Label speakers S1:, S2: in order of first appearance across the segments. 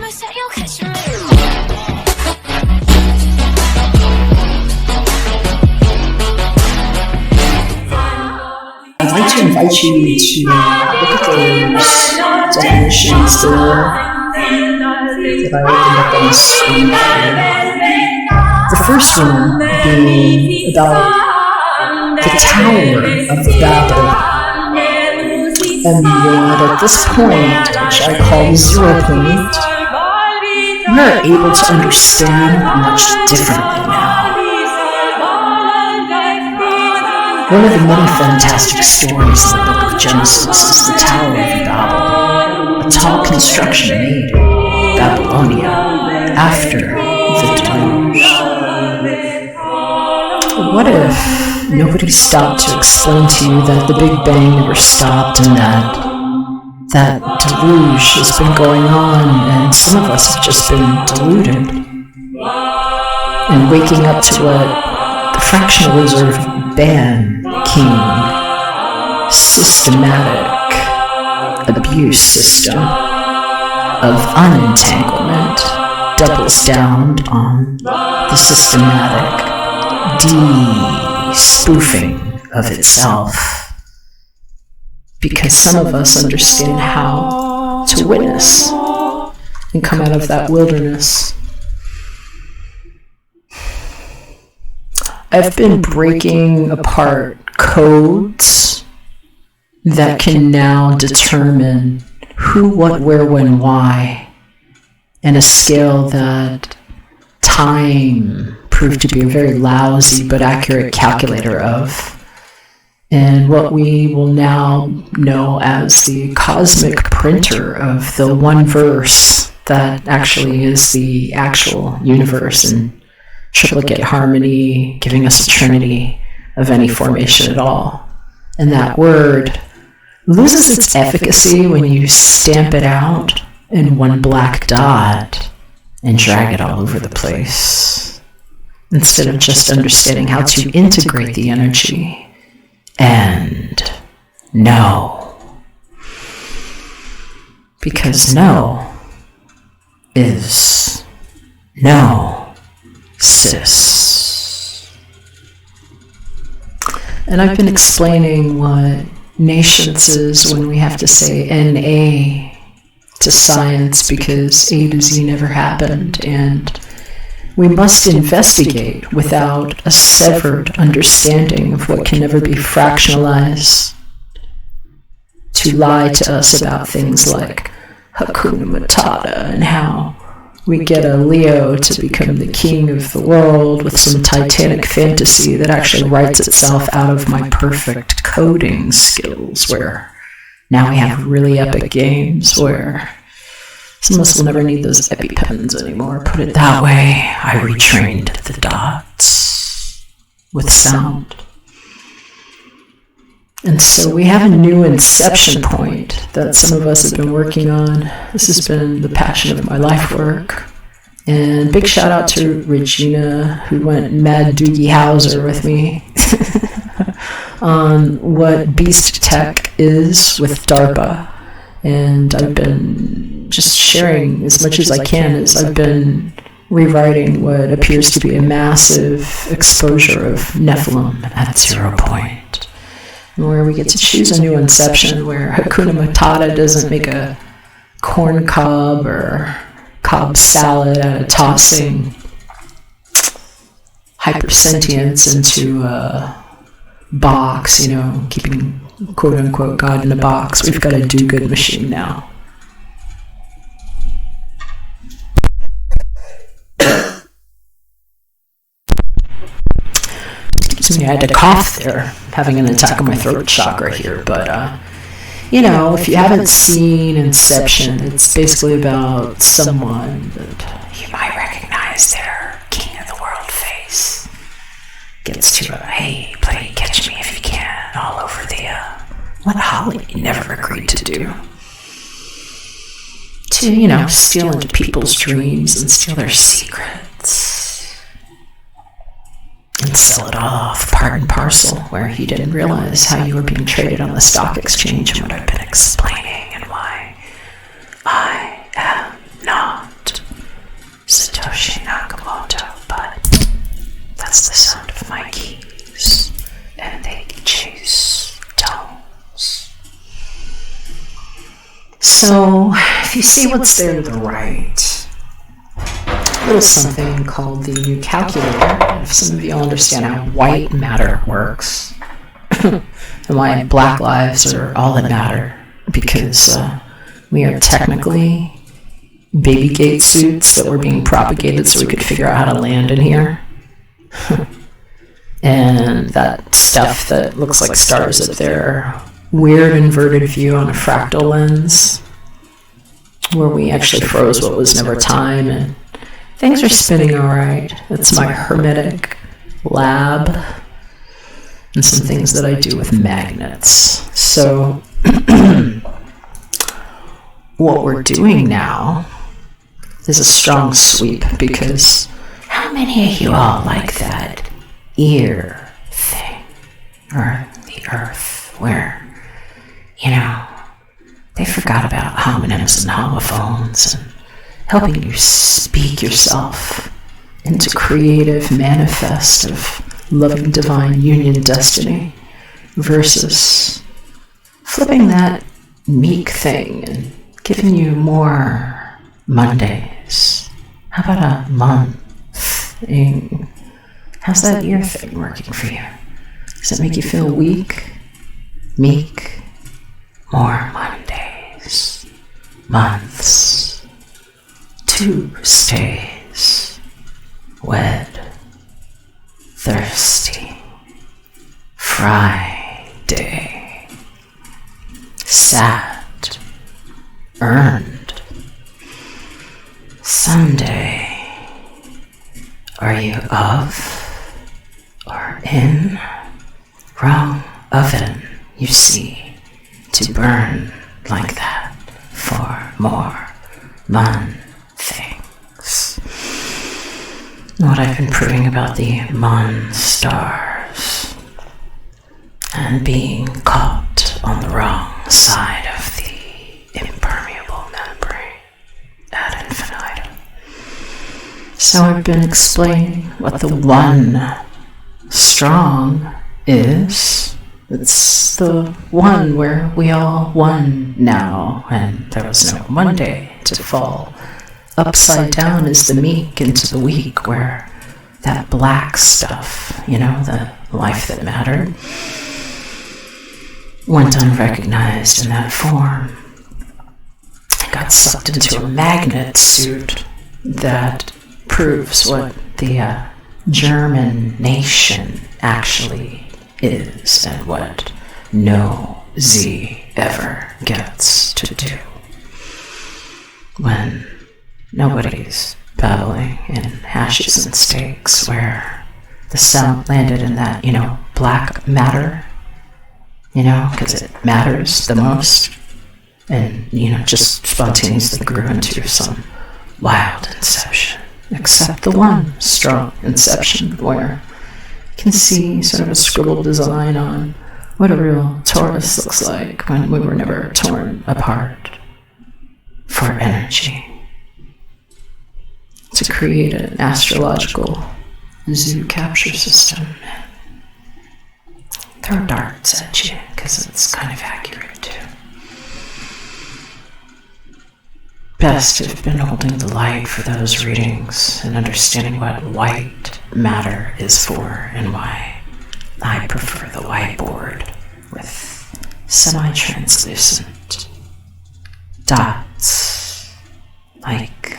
S1: I'd like to invite you to look at those definitions there that I opened up on the screen here. The first one being about the Tower of Babel, and that at this point, which I call the 0 point, we are able to understand much differently now. One of the many fantastic stories in the book of Genesis is the Tower of Babel, a tall construction made in Babylonia after the deluge. What if nobody stopped to explain to you that the Big Bang never stopped and that deluge has been going on and some of us have just been deluded and waking up to what the fractional reserve ban king systematic abuse system of unentanglement doubles down on the systematic de-spoofing of itself, because some of us understand how to witness and come out of that wilderness. I've been breaking apart codes that can now determine who, what, where, when, why, and a scale that time proved to be a very lousy but accurate calculator of, and what we will now know as the cosmic printer of the one verse that actually is the actual universe in triplicate harmony, giving us a trinity of any formation at all. And that word loses its efficacy when you stamp it out in one black dot and drag it all over the place, instead of just understanding how to integrate the energy and know. Because know is no, sis. And I've been explaining what nations is when we have to say NA to science, because A to Z never happened, and we must investigate without a severed understanding of what can never be fractionalized to lie to us about things like Hakuna Matata and how we get a Leo to become the king of the world with some titanic fantasy that actually writes itself out of my perfect coding skills, where now we have really epic games where some of us will never need those EpiPens anymore. Put it that way, I retrained the dots with sound. And so we have a new inception point that some of us have been working on. This has been the passion of my life work. And big shout out to Regina, who went mad Doogie Howser with me on what Beast Tech is with DARPA. And I've been just sharing as much as I can as I've been rewriting what appears to be a massive exposure of Nephilim at 0 point, where we get to choose a new inception where Hakuna Matata doesn't make a corn cob or cob salad out of tossing hypersentience into a box, keeping quote-unquote God in a box. We've got a do-good machine now. Excuse me, I had to cough there, having an attack on my throat chakra here, but if you haven't seen Inception, it's basically about someone that you might recognize their king of the world face. Gets to hey, play Catch Me If You Can all over the, what Holly never agreed to do. To, steal into people's dreams and steal their secrets. And sell it off part and parcel, where he didn't realize how you were being traded on the stock exchange and what I've been explaining and why I am not So, if you see what's there to the right, a little something called the new calculator. If some of you understand how white matter works, and why black lives are all that matter, because we are technically baby gate suits that were being propagated so we could figure out how to land in here. And that stuff that looks like stars up there, weird inverted view on a fractal lens, where we actually froze what was never time, and things are spinning all right. It's my hermetic lab and some things that I do with magnets. So what we're doing now is a strong sweep, because how many of you all like that ear thing, or the earth, where, you know, they forgot about homonyms and homophones and helping you speak yourself into creative manifest of loving divine union destiny, versus flipping that meek thing and giving you more Mondays. How about a month thing? How's that ear thing working for you? Does it make you feel weak, meek? More Mondays, months, Tuesdays, wed, thirsty, Friday, sad, earned, Sunday. Are you of or in? Wrong oven, you see, to burn like that for more Mon things. What I've been proving about the Mon stars and being caught on the wrong side of the impermeable membrane ad infinitum. So I've been explaining what the one strong is. It's the one where we all won now, and there was no Monday to fall upside down as the meek into the weak, where that black stuff, you know, the life that mattered, went unrecognized in that form. It got sucked into a magnet suit that proves what the German nation actually is, and what no Z ever gets to do. When nobody's babbling in hashes and steaks, where the sound landed in that, you know, black matter, you know, because it matters the most, and, you know, just spontaneously grew into some wild inception. Except the one strong inception, where you can see sort of a scribbled design on what a real torus looks like when we were never torn apart for energy. To create an astrological zoo capture system. Throw darts at you, because it's kind of accurate too. Best to have been holding the light for those readings and understanding what white matter is for, and why I prefer the whiteboard with semi-translucent dots like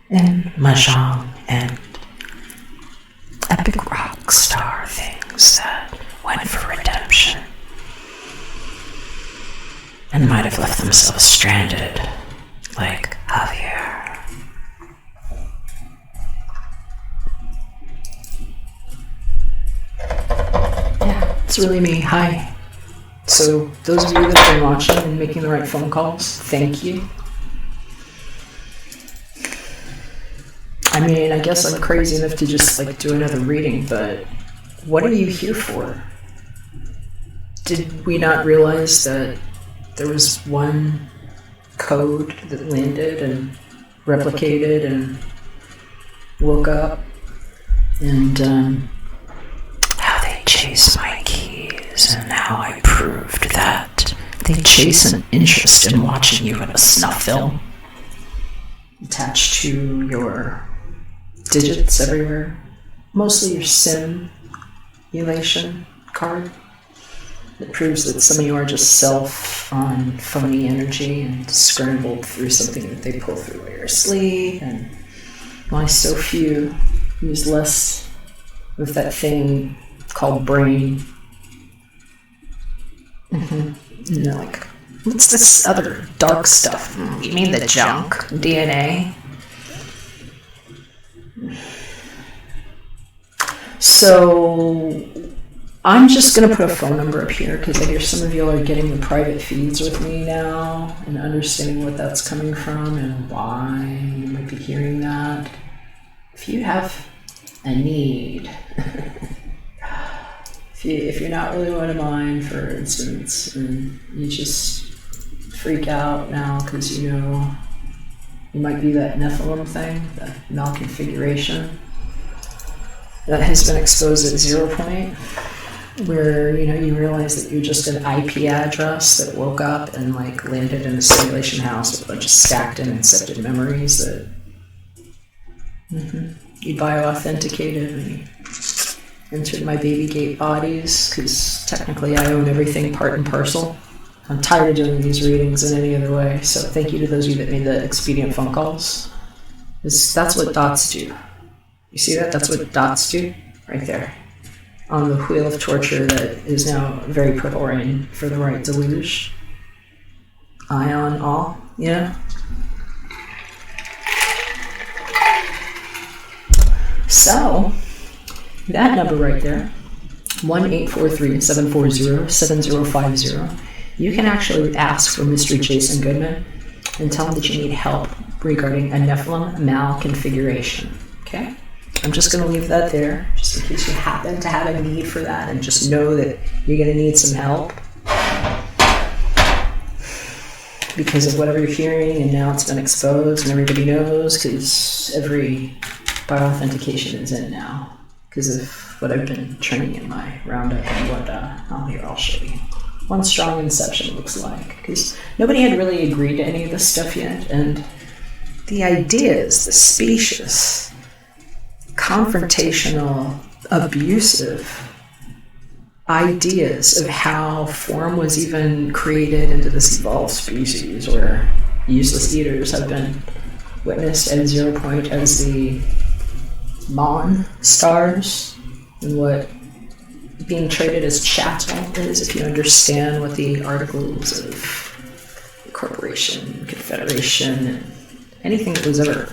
S1: in Mahjong and epic rock star things that went for redemption and might have left themselves stranded, like Javier. Yeah, it's really me. Hi. So, those of you that have been watching and making the right phone calls, thank you. I mean, I guess I'm crazy enough to just like do another reading, but what are you here for? Did we not realize that there was one code that landed and replicated and woke up, and how they chased my keys, and how I proved that They chase an interest in watching you in a snuff film attached to your digits everywhere, mostly your simulation card. It proves that some of you are just self on phony energy and scrambled through something that they pull through while you're asleep, and why so few use less of that thing called brain. You know, like, what's this other dark stuff? You mean the junk? DNA? So I'm just going to put a phone number up here because I hear some of you are getting the private feeds with me now and understanding what that's coming from and why you might be hearing that. If you have a need, if you're not really one of mine, for instance, and you just freak out now because you know you might be that Nephilim thing, that malconfiguration that has been exposed at 0 point, where you realize that you're just an IP address that woke up and like landed in a simulation house with a bunch of stacked and incepted memories that you bioauthenticated when you entered my baby gate bodies, because technically I own everything part and parcel. I'm tired of doing these readings in any other way, so thank you to those of you that made the expedient phone calls. That's what dots do. You see that? That's what dots do right there on the wheel of torture that is now very prevalent for the right deluge. Ion all, So, that number right there, 1-843-740-7050, you can actually ask for Mr. Jason Goodman and tell him that you need help regarding a Nephilim malconfiguration, okay? I'm just going to leave that there, just in case you happen to have a need for that, and just know that you're going to need some help because of whatever you're hearing, and now it's been exposed and everybody knows, because every bioauthentication is in now because of what I've been training in my roundup and what I'll show you. One strong inception looks like, because nobody had really agreed to any of this stuff yet, and the ideas, the specious, confrontational, abusive ideas of how form was even created into this evolved species where useless eaters have been witnessed at 0 point as the Mon stars, and what being traded as chattel is, if you understand what the articles of corporation, confederation, and anything that was ever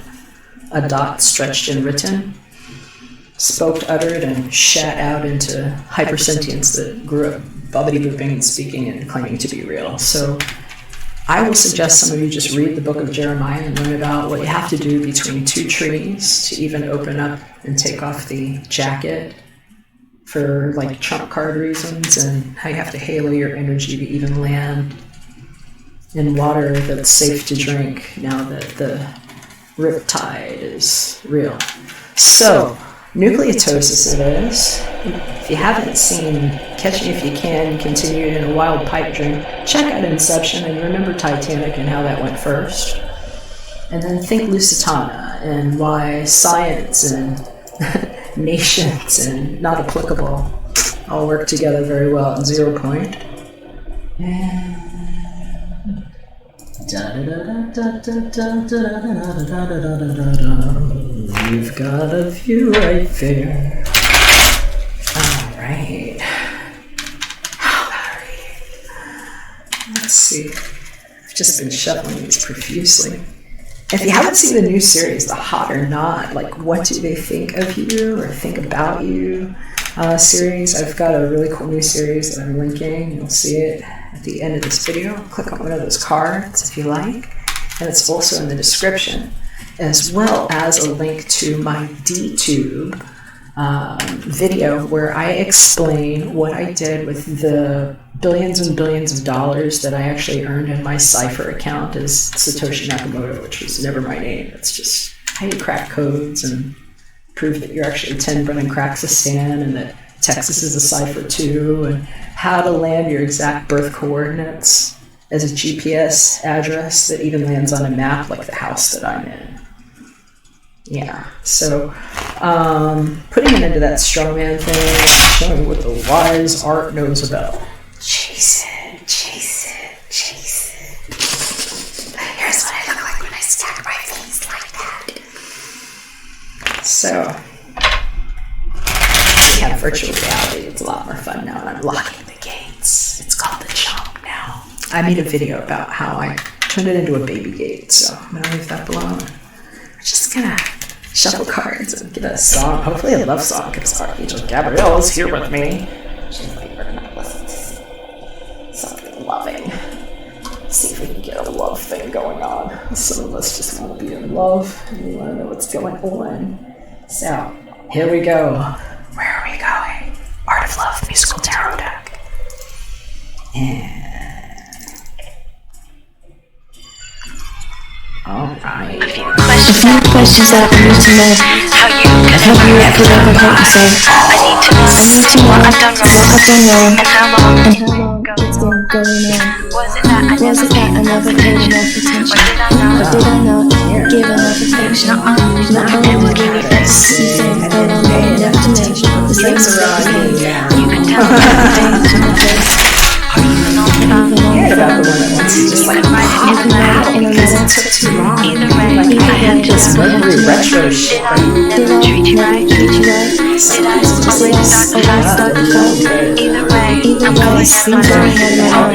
S1: a dot stretched and written, spoke, uttered, and shat out into hypersentience that grew up bubbity-booping and speaking and claiming to be real. So I will suggest some of you just read the book of Jeremiah and learn about what you have to do between two trees to even open up and take off the jacket for like trump card reasons, and how you have to halo your energy to even land in water that's safe to drink now that the riptide is real. So, nucleotosis it is. If you haven't seen Catch Me If You Can continued in a wild pipe dream, check out Inception and remember Titanic and how that went first. And then think Lusitana and why science and nations and not applicable all work together very well at 0 point. And you've got a view right there. Alright. How about you? Let's see. I've just been shuffling these profusely. If you haven't seen the new series, The Hot or Not, like what do they think of you or think about you series, I've got a really cool new series that I'm linking. You'll see it at the end of this video. Click on one of those cards if you like. And it's also in the description, as well as a link to my DTube video where I explain what I did with the billions and billions of dollars that I actually earned in my Cypher account as Satoshi Nakamoto, which was never my name. It's just how you crack codes and prove that you're actually 10 Brennan Cracksistan and that Texas is a cipher too, and how to land your exact birth coordinates as a GPS address that even lands on a map like the house that I'm in. Yeah, so putting it into that strongman thing, showing what the wise art knows about. Jason. Here's what I look like when I stack my face like that. So, we have virtual reality. It's a lot more fun now, and I'm locking the gates. It's called the jump now. I made a video about how I turned it into a baby gate, so I'm gonna leave that alone. We're just gonna shuffle cards and get a song, hopefully a love song, because Archangel Gabrielle is here with me. She's like, we're gonna listen to something loving. See if we can get a love thing going on. Some of us just want to be in love, and we want to know what's going on. So, here we go. Where are we going? Art of Love musical tarot deck. And alright.
S2: A few questions that I need to know. Have you ever heard me say, I need to know what I've done wrong, and how long it's been going on. Was it that I never paid enough attention? Or did I not give enough affection? Not only give you thanks, you think that I'm not enough to mention the same thing. You can tell me everything to my face.
S1: About the one that wants to just like pop out because it took too long.
S2: Either way,
S1: like I had this Mercury retro shit.
S2: Did I treat you right? Did I start to fall? Either way, I'm going at my mind.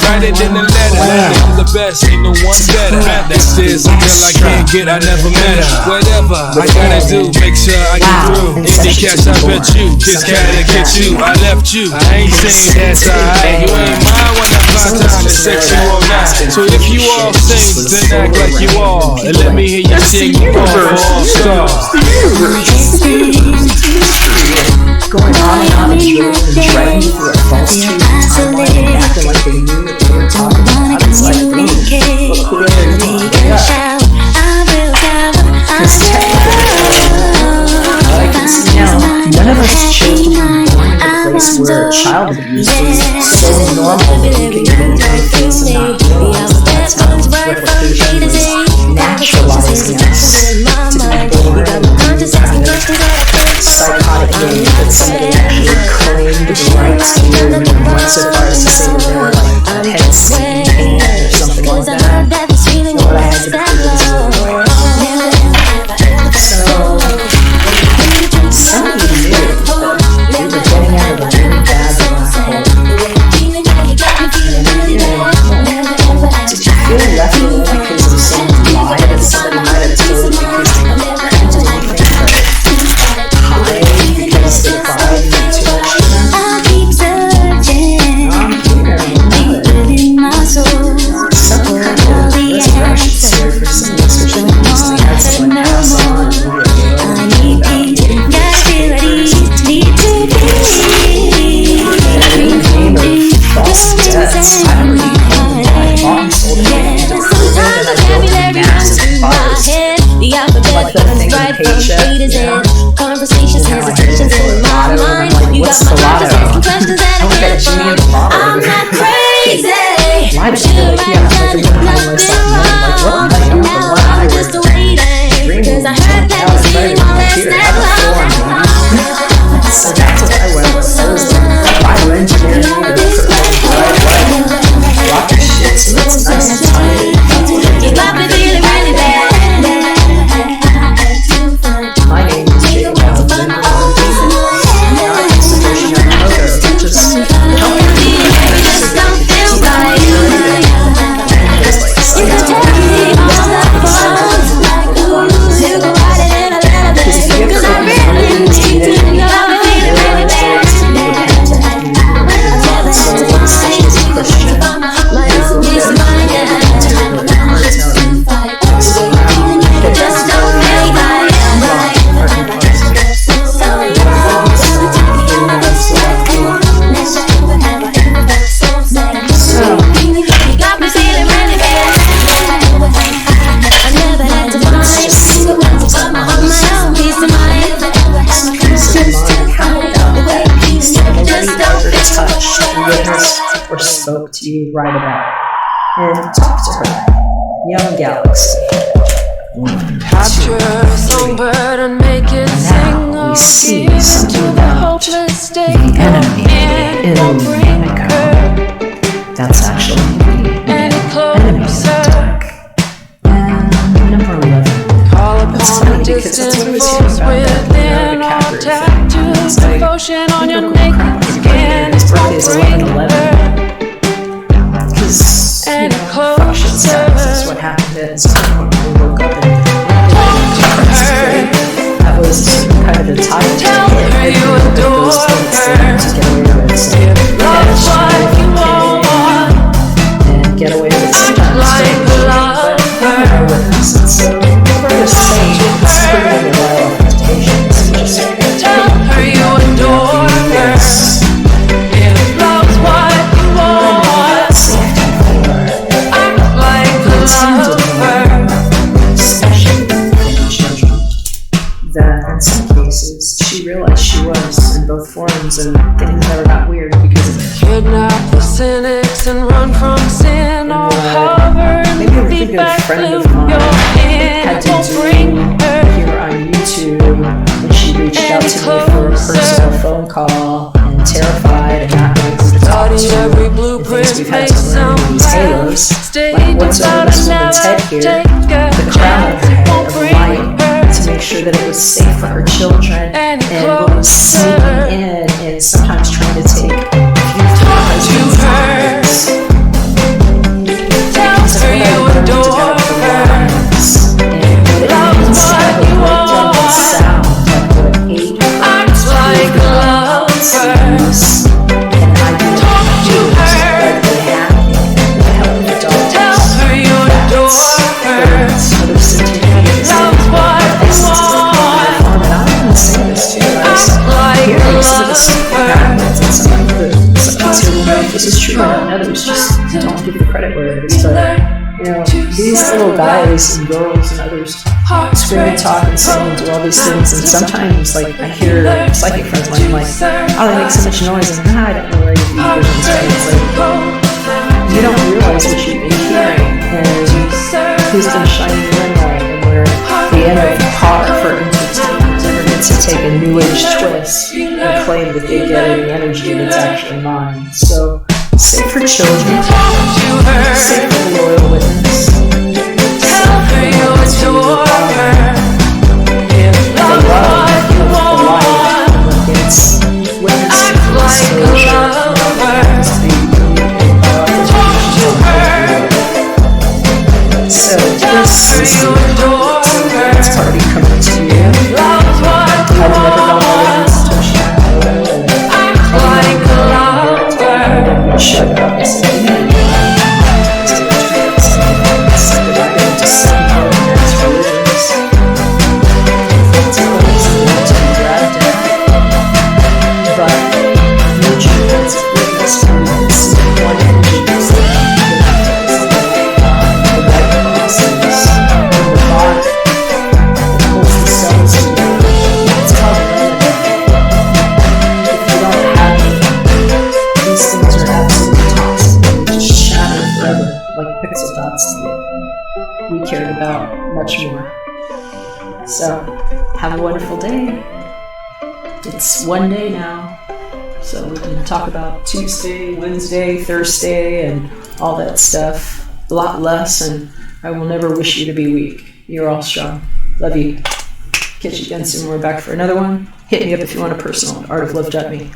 S3: Write it in the letter, I'm the best, ain't no one better. That says a girl I can't get, I never met her. Whatever I gotta do, make sure I get through. Indie cash, I bet you, kiss cat and get you. I left you, I ain't saying that's alright. You ain't mine when I find time to sex you all night. So if you all sing, then act like you are, and let me hear you sing all for all stars.
S1: Going on and on and dragging you through a false truth timeline, acting like they knew what they were talking about. It's like, boom, look who they're doing. Because technically, all I can see now, none of us chose to be born in a place where child abuse was so normal that you could get into a face and not realize that that's how replication was naturalizing us to be born in psychotic way that somebody actually claimed the rights to you and went so far as to say that they were like head seeking or something like that. What I had to prove is so some of you knew that we were getting out of a really bad black hole. Did you feel left alone because of some you write about and talk to her. Young Galaxy.
S4: Capture a songbird and make it sing.
S1: Now we see
S4: Give
S1: something
S4: into the
S1: about
S4: hopeless state.
S1: the enemy in
S4: Will bring her
S1: Monaco. That's actually the
S4: any
S1: enemy
S4: closer.
S1: attack. And number 11.
S4: Call
S1: That's
S4: upon
S1: funny
S4: the
S1: because that's
S4: distant
S1: what I was
S4: force
S1: hearing about that
S4: within.
S1: Leonardo
S4: All
S1: DiCaprio
S4: tattooed
S1: film. It's like,
S4: devotion on your
S1: biblical
S4: naked
S1: crap.
S4: skin.
S1: His birthday
S4: Will
S1: is
S4: bring
S1: 11/11.
S4: her
S1: Because,
S4: any
S1: function status is what happened at his time when we woke up and that was kind of the time to hit
S4: you adore
S1: those things to get away with it. So,
S4: Love's what you want.
S1: and get away with it sometimes.
S4: Like a lover.
S1: With us. And so, we're just saying, it's pretty under my expectations. Just
S4: Tell her you adore her. If love's what you want,
S1: safety for
S4: act like a lover.
S1: especially for the children. That in some cases she realized she was in both forms, and things never got weird because of it.
S4: Kidnap the cynics and run from sin, or hover in
S1: Maybe a
S4: the
S1: really good
S4: feedback
S1: friend of
S4: loop
S1: mine
S4: you're
S1: had
S4: in.
S1: to
S4: Won't
S1: do
S4: bring her
S1: here on YouTube, and she reached out to me for a personal phone call, and terrified and not knowing who to talk to.
S4: study every
S1: The
S4: blueprint,
S1: things we've had
S4: make
S1: to learn
S4: some
S1: in these
S4: plans.
S1: halos,
S4: Stay
S1: like what's over
S4: devout
S1: this
S4: and
S1: woman's
S4: never
S1: head here,
S4: take a
S1: the crown of her
S4: chance.
S1: head
S4: Won't
S1: of
S4: bring
S1: light,
S4: her
S1: to make sure that it was safe for her children,
S4: any
S1: and what was sneaking
S4: closer.
S1: in and sometimes trying to take a few husbands' lives.
S4: Tell her you adore her. Love's what you want. Act like a lover. Talk to her. Tell her you adore her. Love's what you want. Act like a lover.
S1: This is true, and others just don't give the credit where it is. But these little guys and girls and others scream and talk and sing and do all these things, and sometimes like I hear psychic friends of mine like, oh, they make so much noise, and I don't know where you be. It's like you don't realize what you've been hearing and who's been shining your light, and where the end of the car for entertainment ever gets to take a new age twist and claim that they get the energy that's actually mine. So safe for children, safe for the loyal witness.
S4: Tell her you adore her. If love's what you want,
S1: Against witness
S4: act like a lover. Talk to her.
S1: So
S4: Tell her
S1: this
S4: you adore her.
S1: is party coming to you.
S4: Love's what you
S1: I've never gone
S4: want.
S1: to touch
S4: Act like a lover.
S1: shut up. We cared about much more. So, have a wonderful day. It's one day now, so we can talk about Tuesday, Wednesday, Thursday, and all that stuff. A lot less, and I will never wish you to be weak. You're all strong. Love you. Catch you again soon. We're back for another one. Hit me up if you want a personal at artoflove.me.